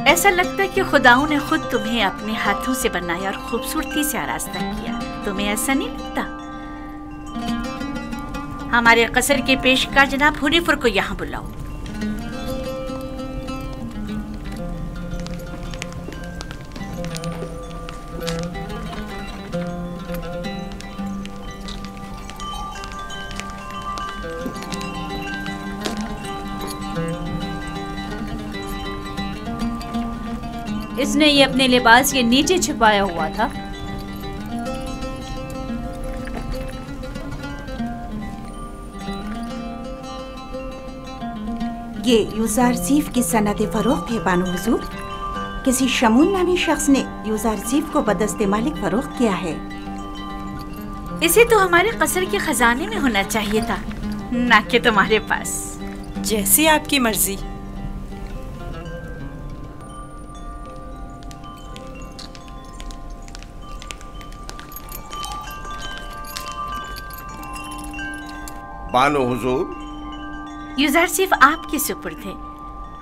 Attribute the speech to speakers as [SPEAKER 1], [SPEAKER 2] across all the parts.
[SPEAKER 1] ऐसा लगता है कि खुदाओं ने खुद तुम्हें अपने हाथों से बनाया और खूबसूरती से आरास्ता किया। तुम्हें ऐसा नहीं लगता? हमारे कसर के पेशकार जनाब हुनीफुर को यहाँ बुलाओ।
[SPEAKER 2] इसने ये अपने लिबास के नीचे छुपाया हुआ था।
[SPEAKER 3] ये यूज़ारज़ीफ की सनद फरोख्त है बानो हुजूर। किसी शमून नामी शख्स ने यूज़ारज़ीफ को बदस्ते मालिक फरोख्त किया है।
[SPEAKER 1] इसे तो हमारे कसर के खजाने में होना चाहिए था, ना कि तुम्हारे पास।
[SPEAKER 4] जैसी आपकी मर्जी।
[SPEAKER 5] बानो हुजूर,
[SPEAKER 1] यूज़ारज़ीफ आपके सुपुर्द है।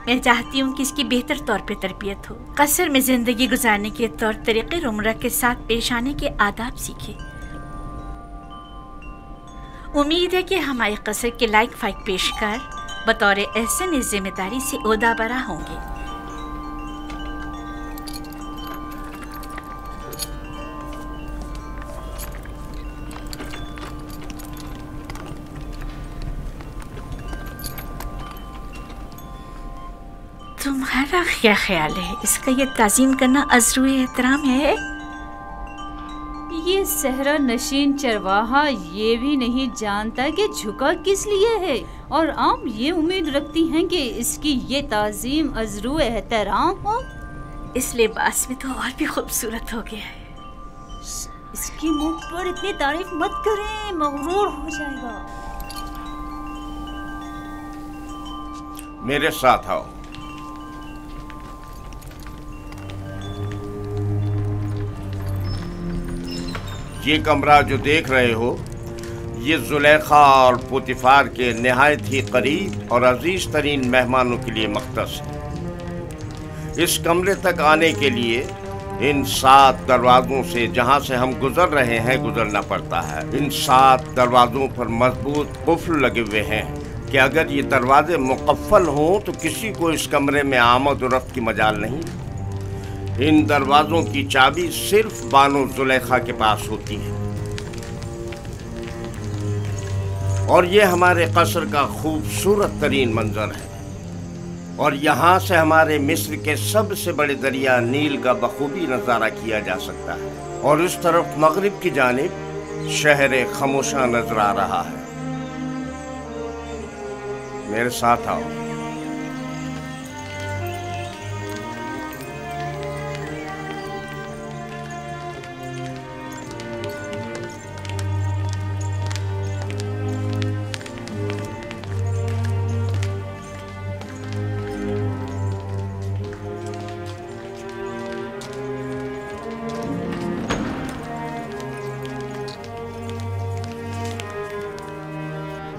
[SPEAKER 1] मैं चाहती हूँ कि इसकी बेहतर तौर पे तरबियत हो, कसर में जिंदगी गुजारने के तौर तरीके उम्र के साथ पेश आने के आदाब सीखे। उम्मीद है कि हमारे कसर के लायक फाइक पेशकार बतौर एहसन इस जिम्मेदारी से ओहदा बरा होंगे। तुम्हारा क्या ख्याल है? इसका ये ताज़ीम करना अज़्रुए एहतराम है?
[SPEAKER 2] ये सहरा नशीन चरवाहा ये भी नहीं जानता कि झुका किस लिए है, और आप ये उम्मीद रखती हैं कि इसकी ये ताज़ीम अज़्रुए एहतराम हो।
[SPEAKER 1] इस लिबास में तो और भी खूबसूरत हो गया है।
[SPEAKER 2] इसकी मुंह पर इतनी तारीफ मत करें, मगरूर हो जाएगा।
[SPEAKER 5] मेरे साथ आओ। ये कमरा जो देख रहे हो, ये जुलेखा और पुतिफार के निहायत ही करीब और अजीज तरीन मेहमानों के लिए मख्तस है। इस कमरे तक आने के लिए इन 7 दरवाजों से, जहां से हम गुजर रहे हैं, गुजरना पड़ता है। इन 7 दरवाजों पर मजबूत कुफ्ल लगे हुए हैं कि अगर ये दरवाजे मुकफ्फल हों तो किसी को इस कमरे में आमद और रफ्त की मजाल नहीं। इन दरवाजों की चाबी सिर्फ बानो जुलेखा के पास होती है। और ये हमारे कसर का खूबसूरत तरीन मंजर है, और यहाँ से हमारे मिस्र के सबसे बड़े दरिया नील का बखूबी नज़ारा किया जा सकता है। और इस तरफ मगरिब की जानिब शहर खामोशा नजर आ रहा है। मेरे साथ आओ।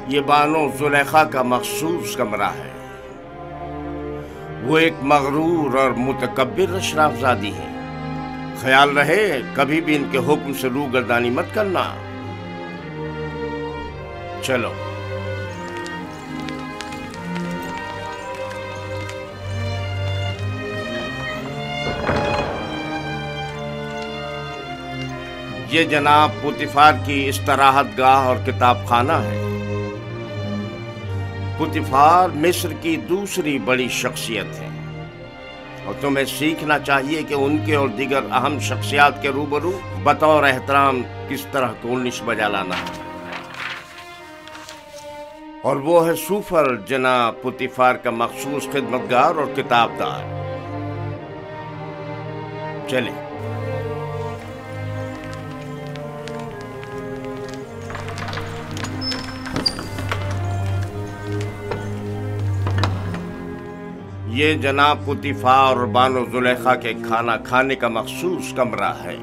[SPEAKER 5] ये बानो जुलेखा का मखसूस कमरा है। वो एक मगरूर और मुतकब्बिर अशराफजादी है। ख्याल रहे कभी भी इनके हुक्म से रूगर्दानी मत करना। चलो। ये जनाब पुतिफार की इस्तराहत गाह और किताब खाना है। पुतिफार मिस्र की दूसरी बड़ी शख्सियत है, और तुम्हें सीखना चाहिए कि उनके और दीगर अहम शख्सियात के रूबरू बतौर एहतराम किस तरह कोर्निश बजा लाना है। और वो है सूफर जनाब पुतिफार का मखसूस खिदमतगार और किताबदार। चले। ये जनाब पुतिफार और बानो जुलेखा के खाना खाने का मखसूस कमरा है।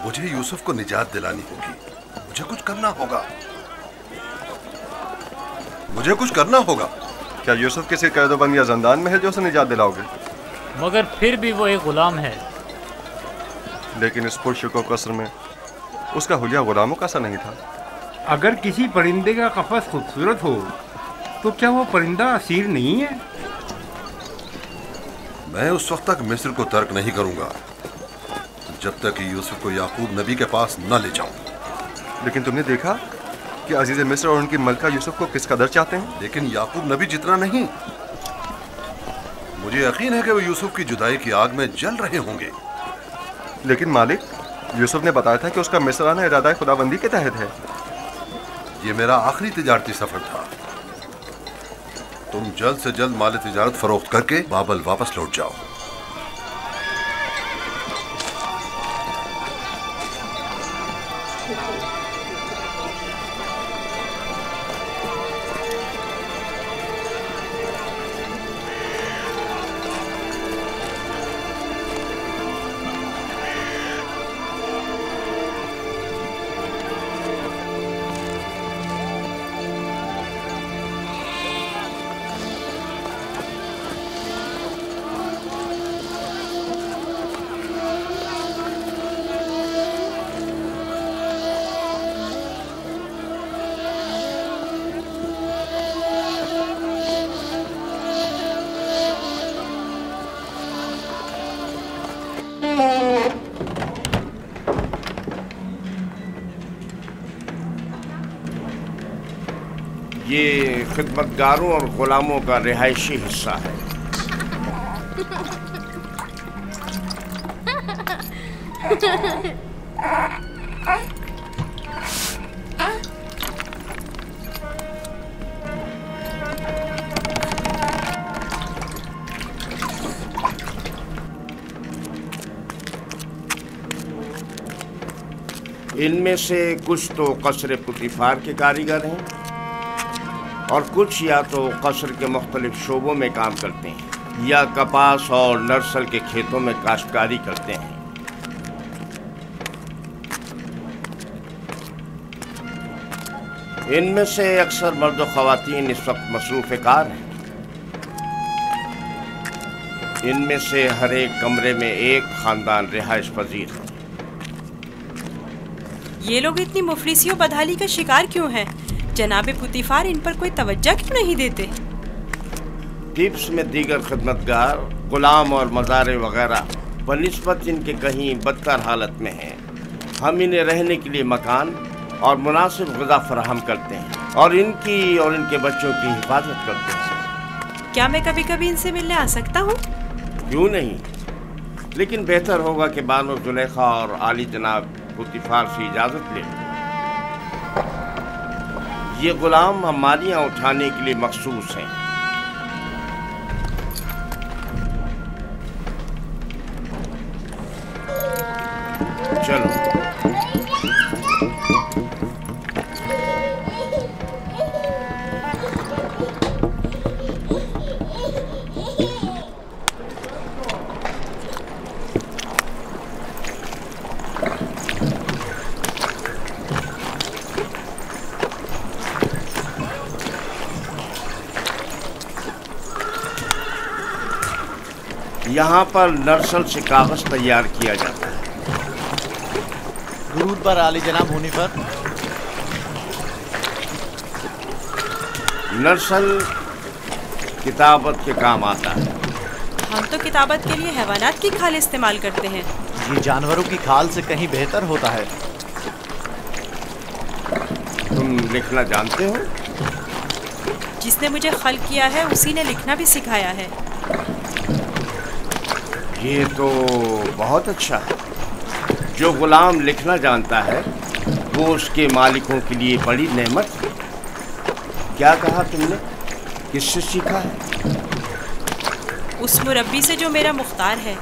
[SPEAKER 6] मुझे यूसुफ को निजात दिलानी होगी। मुझे कुछ करना होगा। मुझे कुछ करना होगा।
[SPEAKER 7] क्या यूसुफ किसी कैदोबंद या जंदान में है जो उसे निजात दिलाओगे?
[SPEAKER 8] मगर फिर भी वो एक गुलाम है।
[SPEAKER 7] लेकिन इस पुरशको कसर में उसका हुलिया गुलामों का सा नहीं था।
[SPEAKER 9] अगर किसी परिंदे का कफस खूबसूरत हो तो क्या वो परिंदा असीर नहीं है?
[SPEAKER 6] मैं उस वक्त तक मिस्र को तर्क नहीं करूंगा जब तक कि यूसुफ को याकूब नबी के पास न ले जाऊं।
[SPEAKER 7] लेकिन तुमने देखा कि अजीज मिस्र और उनकी मलका यूसुफ को किस कदर चाहते हैं।
[SPEAKER 6] लेकिन याकूब नबी जितना नहीं। मुझे यकीन है कि वो यूसुफ की जुदाई की आग में जल रहे होंगे।
[SPEAKER 7] लेकिन मालिक, यूसुफ ने बताया था कि उसका मिस्राना इरादा खुदाबंदी के तहत है।
[SPEAKER 6] ये मेरा आखिरी तिजारती सफर था। तुम जल्द से जल्द माल तिजारत फरोख्त करके बाबल वापस लौट जाओ।
[SPEAKER 5] ये खिदमतगारों और गुलामों का रिहायशी हिस्सा है। इनमें से कुछ तो कसर पुतिफार के कारीगर हैं और कुछ या तो कसर के मुख्तलिफ शोबों में काम करते हैं या कपास और नर्सल के खेतों में काश्तकारी करते हैं। इनमें से अक्सर मर्द और ख़वातीन इस वक्त मसरूफ़ कार हैं। इनमें से हर एक कमरे में एक ख़ानदान रिहाइश पजीर है।
[SPEAKER 4] ये लोग इतनी मुफलिसी और बदहाली का शिकार क्यों हैं? जनाबे पुतिफार इन पर कोई तवज्जो क्यों नहीं देते?
[SPEAKER 5] टिप्स में दीगर खिदमतगार, गुलाम और मज़ारे वगैरह बनिस्बत इनके कहीं बदतर हालत में हैं। हम इन्हें रहने के लिए मकान और मुनासिब ग़िज़ा फराहम करते हैं और इनकी और इनके बच्चों की हिफाजत करते हैं।
[SPEAKER 4] क्या मैं कभी कभी इनसे मिलने आ सकता हूँ?
[SPEAKER 5] क्यों नहीं, लेकिन बेहतर होगा कि बानो जुलेखा और आली जनाब पुतिफार से इजाज़त ले। ये गुलाम हमारियाँ उठाने के लिए मखसूस हैं। चलो। यहाँ पर नर्सल से कागज तैयार किया जाता है।
[SPEAKER 10] दुरूद पर आली जनाब होने पर।
[SPEAKER 5] नर्सल किताबत के काम आता है।
[SPEAKER 4] हम तो किताबत के लिए हैवानात की खाल इस्तेमाल करते हैं।
[SPEAKER 10] ये जानवरों की खाल से कहीं बेहतर होता है।
[SPEAKER 5] तुम लिखना जानते हो?
[SPEAKER 4] जिसने मुझे खल किया है उसी ने लिखना भी सिखाया है।
[SPEAKER 5] ये तो बहुत अच्छा है। जो गुलाम लिखना जानता है वो उसके मालिकों के लिए बड़ी नेमत है। क्या कहा तुमने? किससे सीखा है?
[SPEAKER 4] उस मुरब्बी से जो मेरा मुख्तार है।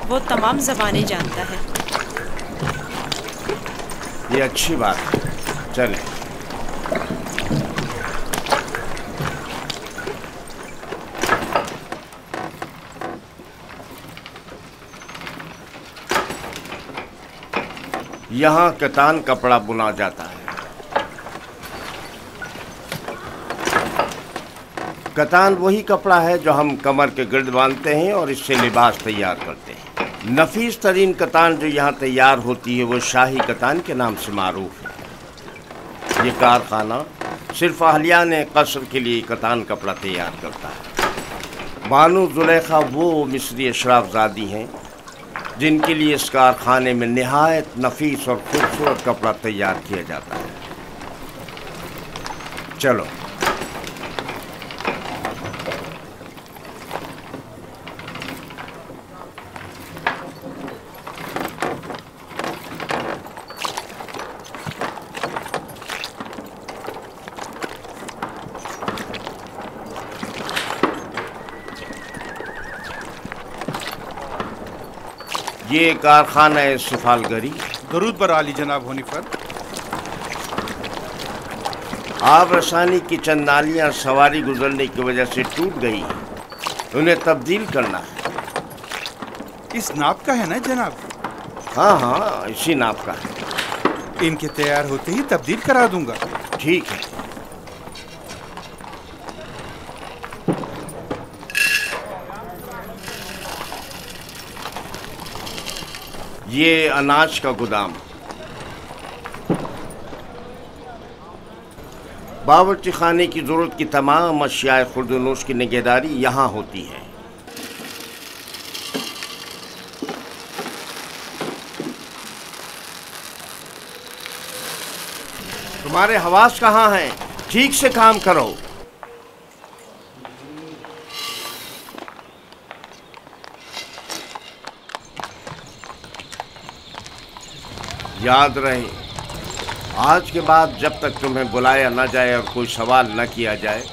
[SPEAKER 4] वो तमाम ज़बानें जानता है।
[SPEAKER 5] ये अच्छी बात है। चलें। यहाँ कतान कपड़ा बुना जाता है। कतान वही कपड़ा है जो हम कमर के गिर्द बांधते हैं और इससे लिबास तैयार करते हैं। नफीस तरीन कतान जो यहाँ तैयार होती है वो शाही कतान के नाम से मारूफ है। ये कारखाना सिर्फ अहलियाने कसर के लिए कतान कपड़ा तैयार करता है। बानो जुलेखा वो मिस्री अशराफजादी हैं जिनके लिए इस कारखाने में निहायत नफीस और खूबसूरत कपड़ा तैयार किया जाता है। चलो ये कारखाना है सफालगरी।
[SPEAKER 11] दरूद बर आली जनाब हुनीफर।
[SPEAKER 5] आब रसानी की चंद नालियाँ सवारी गुजरने की वजह से टूट गई हैं, उन्हें तब्दील करना है।
[SPEAKER 11] इस नाप का है ना जनाब?
[SPEAKER 5] हाँ, इसी नाप का है।
[SPEAKER 11] इनके तैयार होते ही तब्दील करा दूंगा।
[SPEAKER 5] ठीक है। ये अनाज का गोदाम। बावर्ची खाने की जरूरत की तमाम अशियाए खुर्दनोश की निगहदारी यहाँ होती है। तुम्हारे हवास कहाँ हैं? ठीक से काम करो। याद रहे, आज के बाद जब तक तुम्हें बुलाया न जाए और कोई सवाल न किया जाए,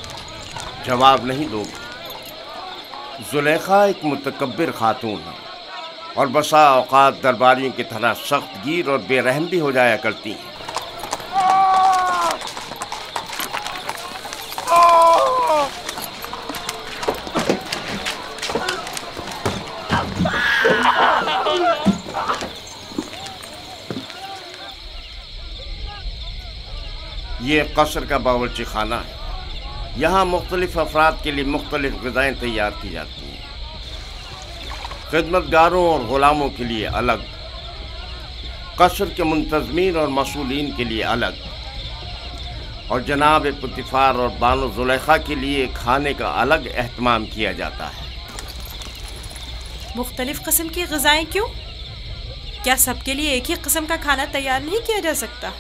[SPEAKER 5] जवाब नहीं दोगे। जुलेखा एक मुतकब्बिर खातून है और बसा औकात दरबारियों की तरह सख्त गिर और बेरहम भी हो जाया करती हैं। ये कसर का बावर्ची खाना है। यहाँ मुख्तलिफ अफराद के लिए मुख्तलिफ ग़िज़ाएँ तैयार की जाती हैं। खिदमतगारों और ग़ुलामों के लिए अलग, कसर के मुंतज़मीन और मसूलीन के लिए अलग, और जनाब पुतिफ़ार और बानो ज़ुलेखा के लिए खाने का अलग एहतमाम किया जाता है।
[SPEAKER 4] मुख्तलिफ किस्म की ग़िज़ाएँ क्यों? क्या सबके लिए एक ही किस्म का खाना तैयार नहीं किया जा सकता?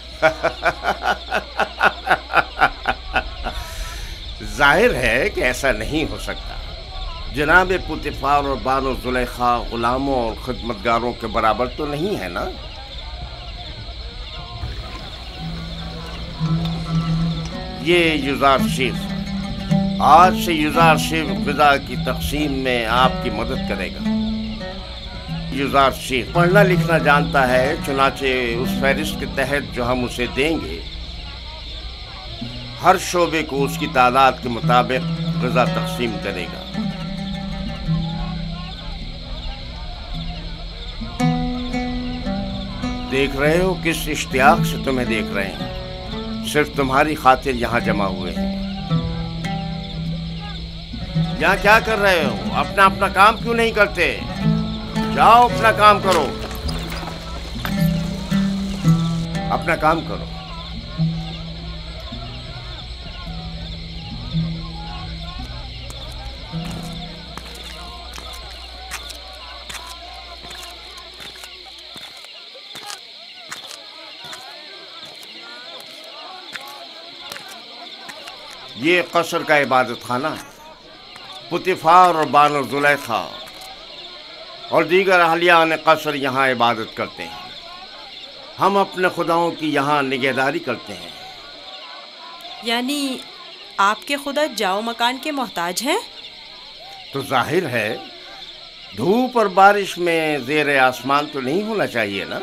[SPEAKER 5] जाहिर है कि ऐसा नहीं हो सकता। जनाब पुतिफ़ार और बानो ज़ुलेखा ग़ुलामों और खिदमतगारों के बराबर तो नहीं है ना? ये युज़ार शेफ आज से युज़ार शेफ ग़िज़ा की तक़सीम में आपकी मदद करेगा। युज़ार शेख पढ़ना लिखना जानता है, चुनाचे उस फहरिस्त के तहत जो हम उसे देंगे, हर शोबे को उसकी तादाद के मुताबिक ग़िज़ा तक़सीम करेगा। देख रहे हो किस इश्तियाक से तुम्हें देख रहे हैं। सिर्फ तुम्हारी खातिर यहाँ जमा हुए हैं। यहाँ क्या कर रहे हो? अपना अपना काम क्यों नहीं करते? जाओ अपना काम करो, अपना काम करो। ये कसर का इबादत खाना है। पुतिफ़ार और बानो ज़ुलेखा और दीगर अहलियान कसर यहाँ इबादत करते हैं। हम अपने खुदाओं की यहाँ निगहदारी करते हैं।
[SPEAKER 4] यानी आपके खुदा जाओ मकान के मोहताज हैं?
[SPEAKER 5] तो जाहिर है धूप और बारिश में ज़ेर आसमान तो नहीं होना चाहिए ना।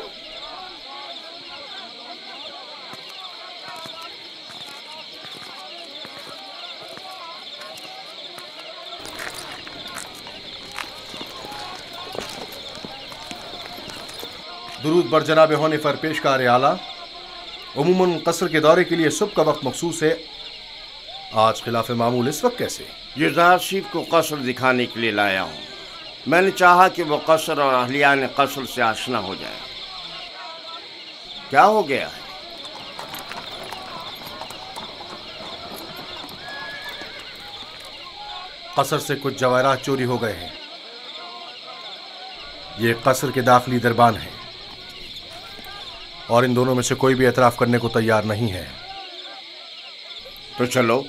[SPEAKER 12] दुरूद बर जनाब होने पर पेशकार आला। उमूमन कसर के दौरे के लिए सुबह का वक्त मखसूस है, आज खिलाफ मामूल इस वक्त कैसे?
[SPEAKER 5] युज़ारसीफ को कसर दिखाने के लिए लाया हूँ। मैंने चाहा कि वो कसर और अहलियान कसर से आशना हो जाए। क्या हो गया है?
[SPEAKER 12] कसर से कुछ जवाहरात चोरी हो गए हैं। ये कसर के दाखिली दरबान है और इन दोनों में से कोई भी एतराफ करने को तैयार नहीं है।
[SPEAKER 5] तो चलो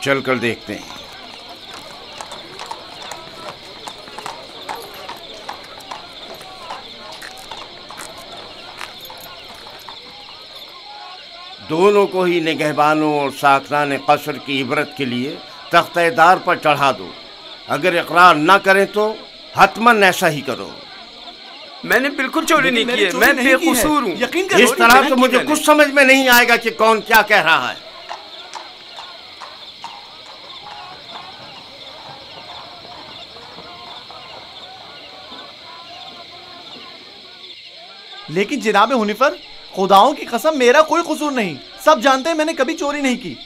[SPEAKER 5] चलकर देखते हैं। दोनों को ही निगहबानों और साकरान कसर की इबरत के लिए तख्तेदार पर चढ़ा दो। अगर इकरार ना करें तो हतमन ऐसा ही करो।
[SPEAKER 13] मैंने बिल्कुल चोरी नहीं की है, मैं बेकसूर हूँ।
[SPEAKER 5] इस तरह तो मुझे कुछ समझ में नहीं आएगा कि कौन क्या कह रहा है।
[SPEAKER 10] लेकिन जनाब हुनीफर, खुदाओं की कसम मेरा कोई कसूर नहीं। सब जानते हैं मैंने कभी चोरी नहीं की।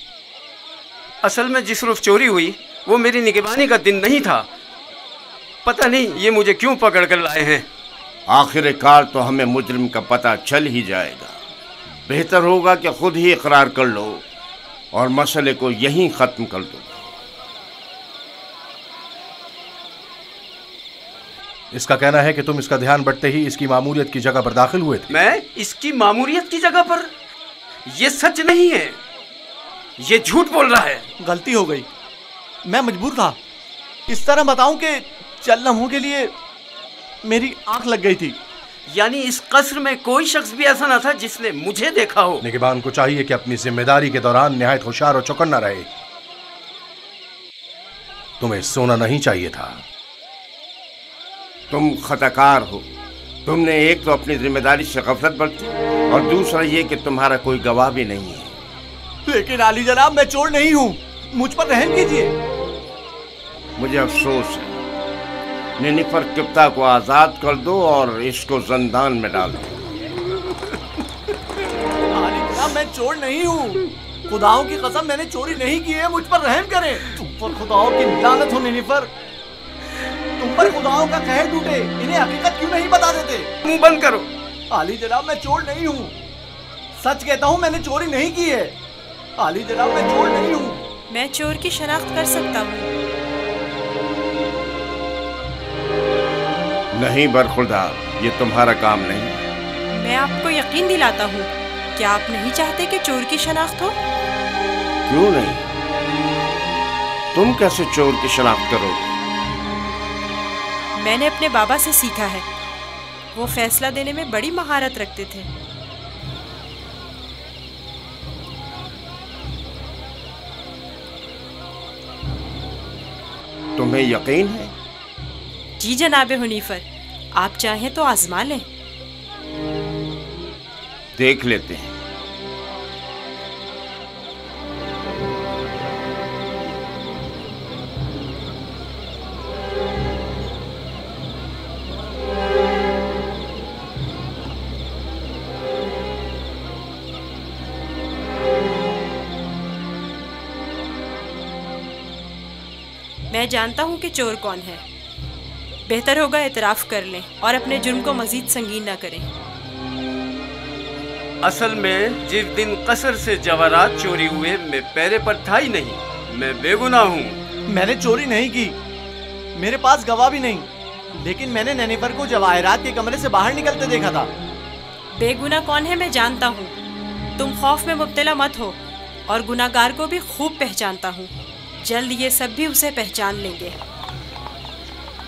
[SPEAKER 13] असल में जिस रोज चोरी हुई वो मेरी निगरानी का दिन नहीं था। पता नहीं ये मुझे क्यों पकड़ कर लाए हैं।
[SPEAKER 5] आखिरकार तो हमें मुजरिम का पता चल ही जाएगा। बेहतर होगा कि खुद ही इकरार कर लो और मसले को यहीं खत्म कर दो।
[SPEAKER 12] इसका कहना है कि तुम इसका ध्यान बढ़ते ही इसकी मामूलियत की जगह पर दाखिल हुए थे।
[SPEAKER 13] मैं इसकी मामूलियत की जगह पर? यह सच नहीं है, ये झूठ बोल रहा है।
[SPEAKER 10] गलती हो गई, मैं मजबूर था। इस तरह बताऊं कि चल लम्हों के लिए मेरी आंख लग गई थी।
[SPEAKER 13] यानी इस कसर में कोई शख्स भी ऐसा ना था जिसने मुझे देखा हो।
[SPEAKER 12] निगहबान को चाहिए कि अपनी जिम्मेदारी के दौरान निहायत होशियार और चौकन्ना रहे। तुम्हें सोना नहीं चाहिए था।
[SPEAKER 5] तुम खताकार हो। तुमने एक तो अपनी जिम्मेदारी से गफलत बरती और दूसरा ये कि तुम्हारा कोई गवाह भी नहीं है।
[SPEAKER 10] लेकिन आली जनाब, मैं चोर नहीं हूँ, मुझ पर रहम कीजिए।
[SPEAKER 5] मुझे अफसोस है। निनिफर किप्ता को आजाद कर दो और इसको जिंदान में डाल दो।
[SPEAKER 10] आली जनाब, मैं चोर नहीं हूँ। खुदाओं की कसम मैंने चोरी नहीं की है, मुझ पर रहम करें। तुम पर खुदाओं की लानत हो निनिफर। तुम पर खुदाओं का कहर टूटे, इन्हें हकीकत क्यों नहीं बता देते?
[SPEAKER 13] मुंह बंद करो।
[SPEAKER 10] आली जनाब, मैं चोर नहीं हूँ। सच कहता हूँ, मैंने चोरी नहीं की है। आली जनाब, मैं चोर नहीं हूँ।
[SPEAKER 4] मैं चोर की शनाख्त कर सकता हूँ।
[SPEAKER 5] नहीं बरखुरदार, ये तुम्हारा काम नहीं।
[SPEAKER 4] मैं आपको यकीन दिलाता हूँ। क्या आप नहीं चाहते कि चोर की शनाख्त हो?
[SPEAKER 5] क्यों नहीं? तुम कैसे चोर की शनाख्त करोगे?
[SPEAKER 4] मैंने अपने बाबा से सीखा है। वो फैसला देने में बड़ी महारत रखते थे।
[SPEAKER 5] तुम्हें यकीन है?
[SPEAKER 4] जी जनाब हुनीफर, आप चाहें तो आजमा लें।
[SPEAKER 5] देख लेते हैं।
[SPEAKER 4] मैं जानता हूँ कि चोर कौन है। बेहतर होगा एतराफ़ कर लें और अपने जुर्म को मजीद संगीन न करें।
[SPEAKER 13] असल में जिस दिन कसर से जवाहरात चोरी हुए मैं पैरे पर था ही नहीं। मैं बेगुनाह हूँ।
[SPEAKER 10] मैंने चोरी नहीं की, मेरे पास गवाह भी नहीं। लेकिन मैंने नैनीफर को जवाहरात के कमरे से बाहर निकलते देखा था।
[SPEAKER 4] बेगुनाह कौन है मैं जानता हूँ। तुम खौफ में मुब्तला मत हो और गुनाहगार को भी खूब पहचानता हूँ। जल्द ये सब भी उसे पहचान लेंगे।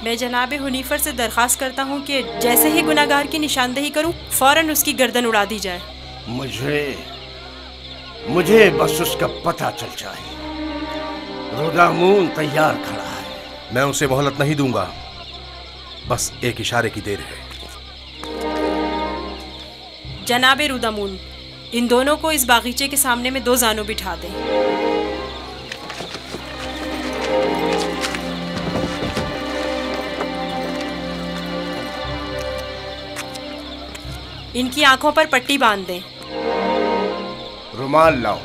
[SPEAKER 4] मैं जनाब हुनीफर से दरख्वास्त करता हूँ कि जैसे ही गुनाहगार की निशानदेही करूँ फौरन उसकी गर्दन उड़ा दी जाए।
[SPEAKER 5] मुझे बस उसका पता चल जाए। रुदामून तैयार खड़ा है।
[SPEAKER 12] मैं उसे मोहलत नहीं दूंगा, बस एक इशारे की देर है।
[SPEAKER 4] जनाब रुदामून, इन दोनों को इस बागीचे के सामने में 2 जानों बिठा दें। इनकी आंखों पर पट्टी बांध दें।
[SPEAKER 5] रुमाल लाओ।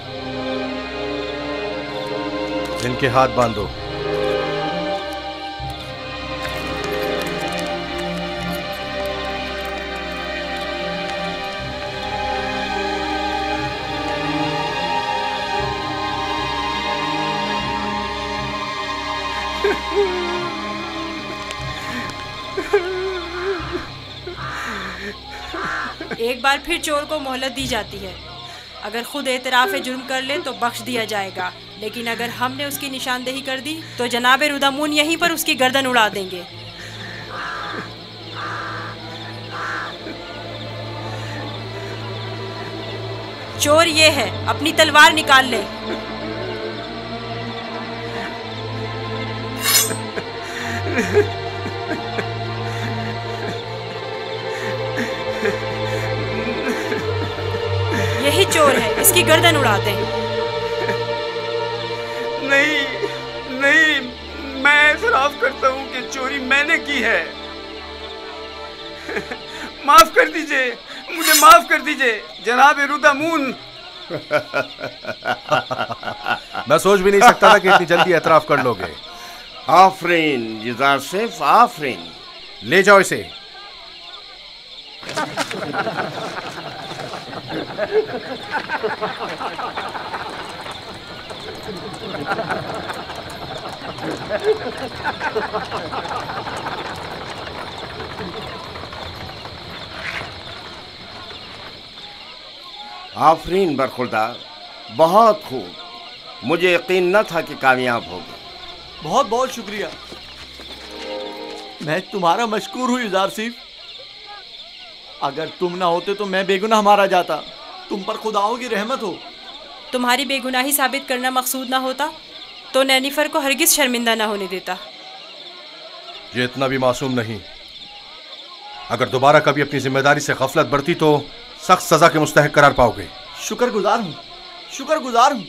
[SPEAKER 12] इनके हाथ बांधो।
[SPEAKER 4] एक बार फिर चोर को मोहलत दी जाती है। अगर खुद एतराफ़ जुर्म कर ले तो बख्श दिया जाएगा, लेकिन अगर हमने उसकी निशानदेही कर दी तो जनाब रुदामून यहीं पर उसकी गर्दन उड़ा देंगे। चोर ये है, अपनी तलवार निकाल ले। यही चोर है, इसकी गर्दन उड़ाते हैं।
[SPEAKER 13] नहीं नहीं, मैं एतराफ़ करता हूँ कि चोरी मैंने की है। माफ कर दीजिए, मुझे माफ कर दीजिए जनाब रुदामून।
[SPEAKER 12] मैं सोच भी नहीं सकता था कि इतनी जल्दी एतराफ़ कर लोगे।
[SPEAKER 5] आफरीन युज़ारसिफ, आफरीन।
[SPEAKER 12] ले जाओ इसे।
[SPEAKER 5] आफरीन बरखुरदार, बहुत खूब। मुझे यकीन न था कि कामयाब होगे।
[SPEAKER 10] बहुत बहुत शुक्रिया। मैं तुम्हारा मशकूर हूँ युज़ारसिफ। अगर तुम ना होते तो मैं बेगुनाह मारा जाता। तुम पर खुदाओं की रहमत हो।
[SPEAKER 4] तुम्हारी बेगुनाही साबित करना मकसूद ना होता तो नैनिफर को हरगिज शर्मिंदा ना होने देता।
[SPEAKER 12] ये इतना भी मासूम नहीं। अगर दोबारा कभी अपनी जिम्मेदारी से गफलत बरती तो सख्त सजा के मुस्तहक करार पाओगे।
[SPEAKER 10] शुक्रगुजार हूँ, शुक्रगुजार हूँ।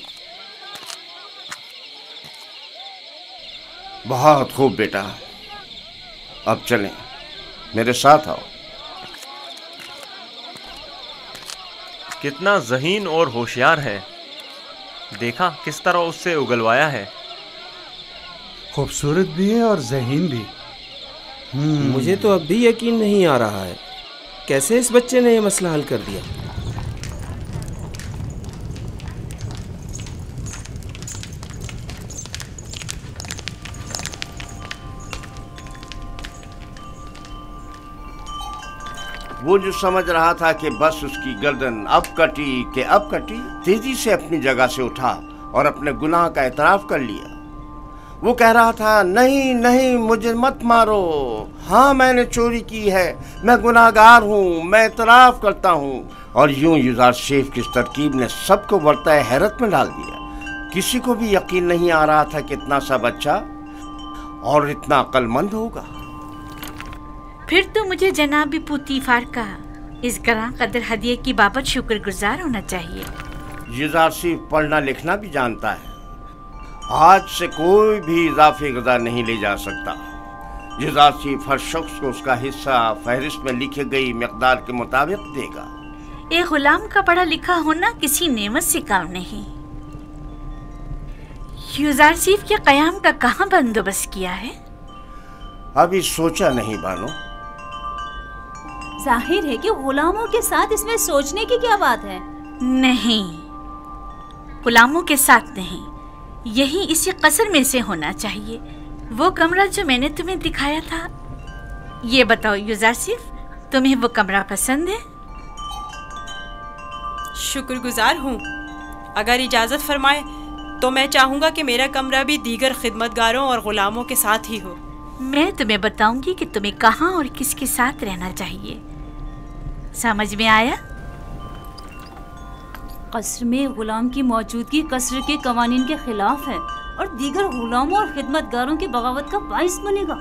[SPEAKER 5] बहुत खूब बेटा, अब चलें, मेरे साथ आओ।
[SPEAKER 14] कितना ज़हीन और होशियार है, देखा किस तरह उससे उगलवाया है।
[SPEAKER 11] खूबसूरत भी है और ज़हीन भी।
[SPEAKER 15] मुझे तो अब भी यकीन नहीं आ रहा है कैसे इस बच्चे ने यह मसला हल कर दिया।
[SPEAKER 5] वो जो समझ रहा था कि बस उसकी गर्दन अब कटी कि अब कटी, तेजी से अपनी जगह से उठा और अपने गुनाह का एतराफ़ कर लिया। वो कह रहा था, नहीं नहीं, मुझे मत मारो। हाँ, मैंने चोरी की है, मैं गुनाहगार हूँ, मैं एतराफ़ करता हूँ। और यूं युज़ारसिफ की इस तरकीब ने सबको बरताए हैरत में डाल दिया। किसी को भी यकीन नहीं आ रहा था कि इतना सा बच्चा और इतना अक्लमंद होगा।
[SPEAKER 1] फिर तो मुझे जनाब पुतीफार का इस गरां कदर हदिये की बाबत शुक्रगुजार होना चाहिए।
[SPEAKER 5] युज़ारसिफ पढ़ना लिखना भी जानता है। आज से कोई भी इजाफी गज़ा नहीं ले जा सकता। युज़ारसिफ हर शख्स को उसका हिस्सा फहरिस्त में लिखी गई मिक़दार के मुताबिक देगा।
[SPEAKER 1] एक गुलाम का पढ़ा लिखा होना किसी नेमत से काम नहीं। युज़ारसिफ के क़याम का कहाँ बंदोबस्त किया है?
[SPEAKER 5] अभी सोचा नहीं बानो।
[SPEAKER 2] जाहिर है कि गुलामों के साथ इसमें सोचने की क्या बात है।
[SPEAKER 1] नहीं, गुलामों के साथ नहीं, यही इसी कसर में से होना चाहिए। वो कमरा जो मैंने तुम्हें दिखाया था। ये बताओ युज़ारसिफ, तुम्हें वो कमरा पसंद है?
[SPEAKER 4] शुक्रगुजार हूँ। अगर इजाज़त फरमाए तो मैं चाहूँगा कि मेरा कमरा भी दीगर खिदमतगारों और गुलामों के साथ ही हो।
[SPEAKER 1] मैं तुम्हें बताऊंगी कि तुम्हें कहाँ और किसके साथ रहना चाहिए। समझ में आया?
[SPEAKER 2] कसर में गुलाम की मौजूदगी कसर के कवानीन के खिलाफ है और दीगर गुलामों और खिदमतगारों की बगावत का बाइस बनेगा।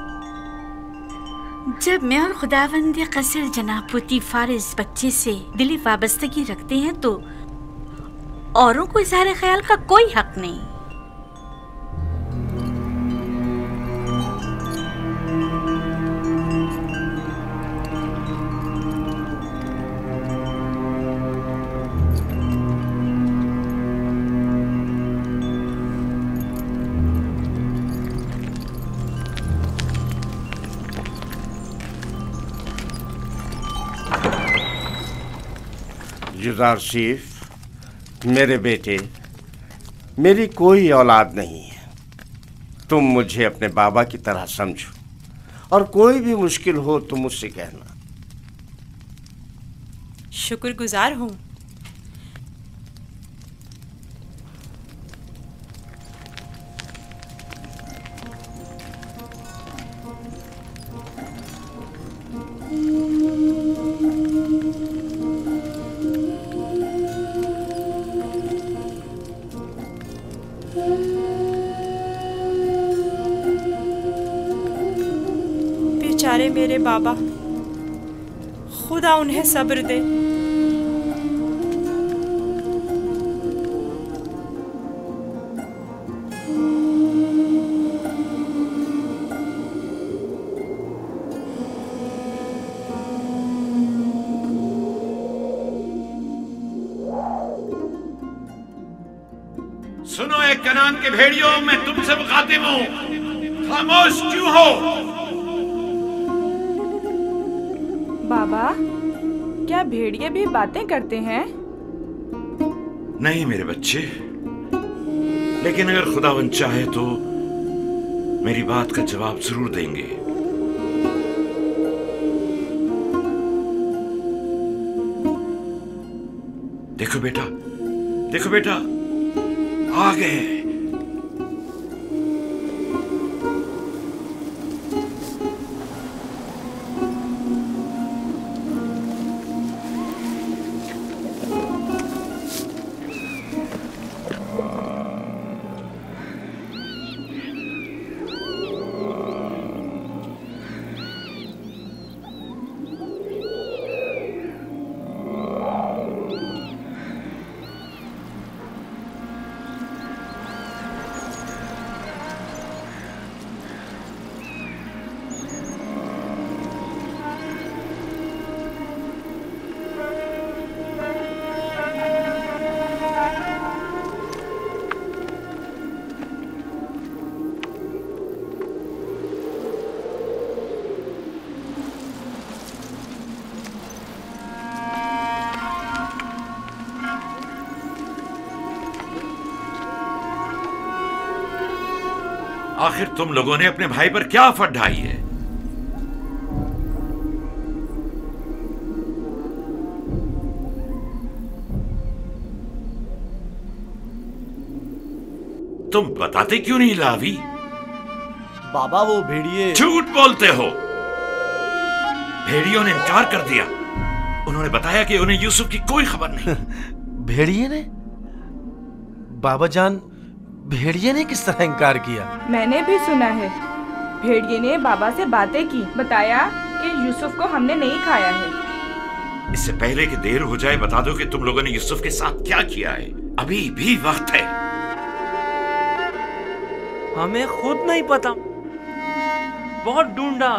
[SPEAKER 1] जब मैं और खुदावंद कसर जनाब पुतीफार इस बच्चे से दिली वाबस्तगी रखते हैं तो औरों को इज़हार ख्याल का कोई हक नहीं।
[SPEAKER 5] युजारसीफ, मेरे बेटे, मेरी कोई औलाद नहीं है। तुम मुझे अपने बाबा की तरह समझो और कोई भी मुश्किल हो तो मुझसे कहना।
[SPEAKER 4] शुक्रगुजार हूँ। बेचारे मेरे बाबा, खुदा उन्हें सब्र दे।
[SPEAKER 16] सुनो एक कनान के भेड़ियों, मैं तुमसे मुखातिब हूं, खामोश क्यों हो?
[SPEAKER 17] बाबा, क्या भेड़िए भी बातें करते हैं?
[SPEAKER 16] नहीं मेरे बच्चे, लेकिन अगर खुदावन चाहे तो मेरी बात का जवाब जरूर देंगे। देखो बेटा, देखो बेटा, आ गए। आखिर तुम लोगों ने अपने भाई पर क्या आफत ढाई है? तुम बताते क्यों नहीं लावी?
[SPEAKER 10] बाबा वो भेड़िए।
[SPEAKER 16] झूठ बोलते हो। भेड़ियों ने इनकार कर दिया। उन्होंने बताया कि उन्हें यूसुफ की कोई खबर नहीं।
[SPEAKER 18] भेड़िए ने? बाबा जान, भेड़िए ने किस तरह इनकार किया?
[SPEAKER 17] मैंने भी सुना है। भेड़िए ने बाबा से बातें की, बताया कि यूसुफ को हमने नहीं खाया है।
[SPEAKER 16] इससे पहले कि देर हो जाए बता दो कि तुम लोगों ने यूसुफ के साथ क्या किया है। अभी भी वक्त है।
[SPEAKER 14] हमें खुद नहीं पता, बहुत ढूंढा।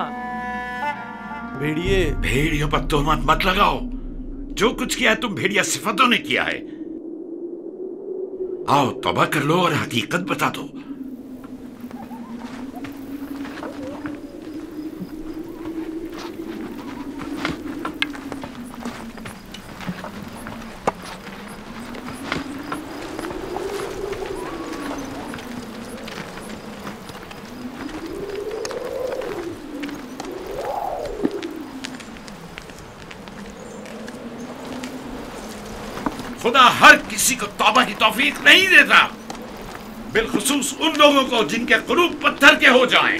[SPEAKER 16] भेड़ियों पर तोहमत मत लगाओ। जो कुछ किया है तुम भेड़िया सिफतों ने किया है। आओ तौबा कर लो और हकीकत बता दो। खुदा हर किसी को तौबा की तौफीक नहीं देता, बिलखुसूस उन लोगों को जिनके कुलूब पत्थर के हो जाएं।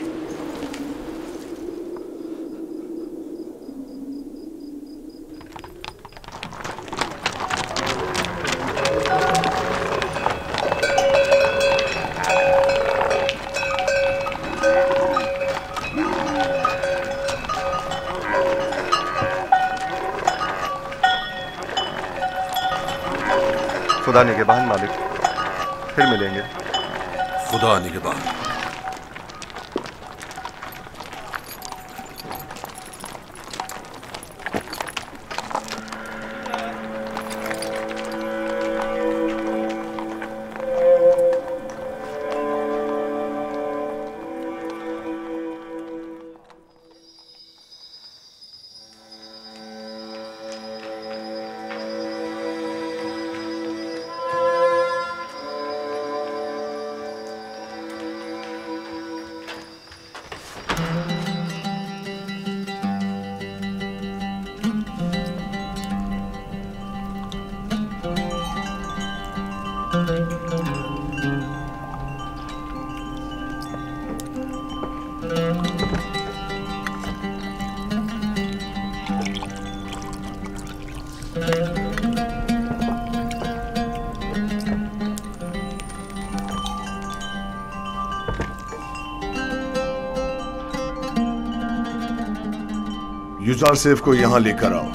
[SPEAKER 7] खुदा निगहबान मालिक, फिर मिलेंगे।
[SPEAKER 6] खुदा निगहबान। यूजारसेफ को यहां लेकर आओ।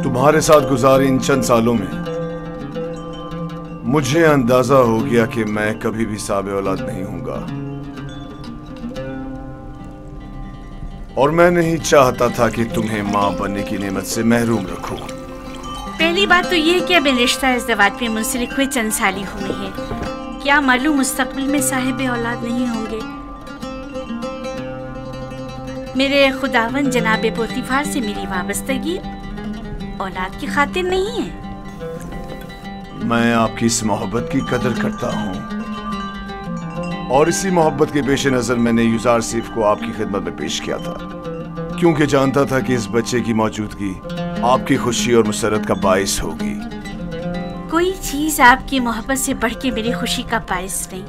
[SPEAKER 6] तुम्हारे साथ गुजारे इन चंद सालों में मुझे अंदाजा हो गया कि मैं कभी भी साबे औलाद नहीं हूंगा, और मैं नहीं चाहता था कि तुम्हें मां बनने की नेमत से महरूम रखूं।
[SPEAKER 1] पहली बात तो ये कि अब रिश्ता इज़्दिवाज में मुंसलिक हुए चंद साल ही हुए हैं। क्या मालूम मुस्तकबिल में साहिब औलाद नहीं होंगे। मेरे खुदावन जनाब पोतीफार से मेरी वाबस्तगी औलाद की खातिर नहीं है।
[SPEAKER 6] मैं आपकी इस मोहब्बत की कदर करता हूं, और इसी मोहब्बत के पेश नजर मैंने यूजारसेफ को आपकी खिदमत में पेश किया था, क्योंकि जानता था कि इस बच्चे की मौजूदगी आपकी खुशी और मुसरत का बाइस होगी।
[SPEAKER 1] कोई चीज आपकी मोहब्बत से बढ़ के मेरी खुशी का बाइस नहीं।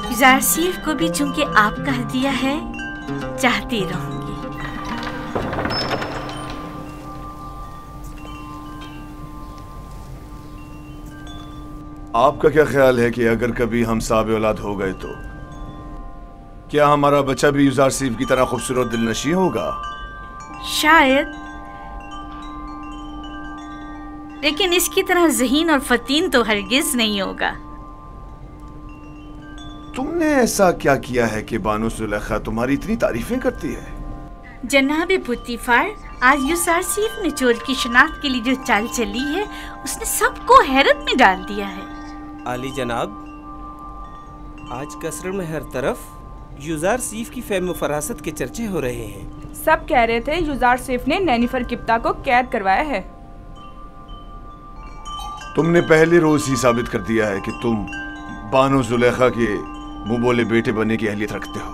[SPEAKER 1] यूजारसेफ को भी चूंकि आपका हदिया है, चाहती रहूंगी।
[SPEAKER 6] आपका क्या ख्याल है कि अगर कभी हम साबे औलाद हो गए तो क्या हमारा बच्चा भी यूजारसेफ की तरह खूबसूरत दिलनशी होगा?
[SPEAKER 1] शायद, लेकिन इसकी तरह ज़हीन और फतीन तो हरगिज नहीं होगा।
[SPEAKER 6] तुमने ऐसा क्या किया है कि बानो जुलेखा तुम्हारी इतनी तारीफें करती है?
[SPEAKER 1] जनाब पुतीफार, आज यूजारसेफ ने चोर की शनाख्त के लिए जो चाल चली है, उसने सबको हैरत में डाल दिया है।
[SPEAKER 15] आली जनाब, आज कसर में हर तरफ यूजारसेफ की फेम फरासत के चर्चे हो रहे हैं।
[SPEAKER 17] सब कह रहे थे यूजारसेफ ने नैनीफर किप्ता को कैद करवाया है।
[SPEAKER 6] तुमने पहले रोज ही साबित कर दिया है कि तुम बानो जुलेखा के मुंह बोले बेटे बनने की अहलियत रखते हो।